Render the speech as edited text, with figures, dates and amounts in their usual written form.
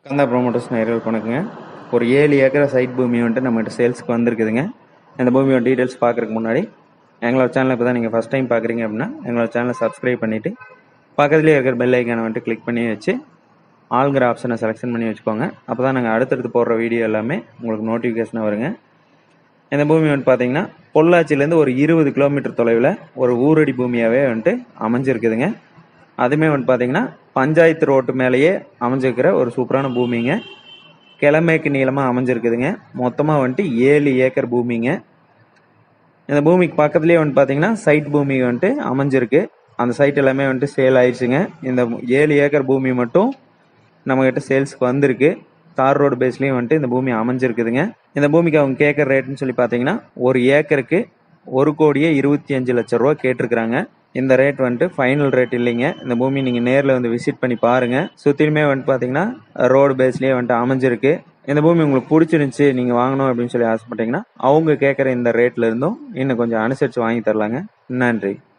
கந்தா promoters நேயர்களுக்கு வணக்கங்க. ஒரு 7 ஏக்கர் சைட் பூமி வந்துட்டு நம்மகிட்ட சேல்ஸ்க்கு வந்திருக்குதுங்க. இந்த பூமியோட டீட்டெயில்ஸ் பார்க்குறதுக்கு முன்னாடி எங்களோட சேனலை இப்போ தான் நீங்கள் ஃபஸ்ட் டைம் பார்க்குறீங்க அப்படின்னா எங்களோட சேனலை சப்ஸ்கிரைப் பண்ணிவிட்டு பக்கத்துலேயே இருக்கிற பெல் ஐக்கானை வந்துட்டு கிளிக் பண்ணி வச்சு ஆளுங்கிற ஆப்ஷனை செலெக்ஷன் பண்ணி வச்சுக்கோங்க. அப்போ தான் நாங்கள் அடுத்தடுத்து போடுற வீடியோ எல்லாமே உங்களுக்கு நோட்டிஃபிகேஷனாக வருங்க. இந்த பூமி வந்துட்டு பார்த்தீங்கன்னா பொள்ளாச்சியிலேருந்து ஒரு 20 கிலோமீட்டர் தொலைவில் ஒரு ஊரடி பூமியாகவே வந்துட்டு அமைஞ்சிருக்குதுங்க. அதுவுமே வந்துட்டு பார்த்தீங்கன்னா பஞ்சாயத்து ரோட்டு மேலேயே அமைஞ்சிருக்கிற ஒரு சூப்பரான பூமிங்க. கிழமைக்கு நீளமாக அமைஞ்சிருக்குதுங்க. மொத்தமாக வந்துட்டு 7 ஏக்கர் பூமிங்க. இந்த பூமிக்கு பக்கத்துலேயே வந்துட்டு பார்த்தீங்கன்னா சைட் பூமி வந்துட்டு அமைஞ்சிருக்கு. அந்த சைட் எல்லாமே வந்துட்டு சேல் ஆயிடுச்சுங்க. இந்த 7 ஏக்கர் பூமி மட்டும் நம்மகிட்ட சேல்ஸ்க்கு வந்திருக்கு. தார் ரோடு பேஸ்லேயும் வந்துட்டு இந்த பூமி அமைஞ்சிருக்குதுங்க. இந்த பூமிக்கு அவங்க கேட்குற ரேட்டுன்னு சொல்லி பார்த்தீங்கன்னா ஒரு ஏக்கருக்கு 1,25,00,000 ரூபா கேட்டிருக்கிறாங்க. இந்த ரேட் வந்துட்டு ஃபைனல் ரேட் இல்லைங்க. இந்த பூமி நீங்கள் நேரில் வந்து விசிட் பண்ணி பாருங்கள். சுற்றிலுமே வந்துட்டு பார்த்தீங்கன்னா ரோடு பேஸ்லேயே வந்துட்டு அமைஞ்சிருக்கு. இந்த பூமி உங்களுக்கு பிடிச்சிருந்துச்சி, நீங்கள் வாங்கணும் அப்படின்னு சொல்லி ஆசைப்பட்டீங்கன்னா அவங்க கேட்குற இந்த ரேட்ல இருந்தும் இன்னும் கொஞ்சம் அனுசரித்து வாங்கி தரலாங்க. நன்றி.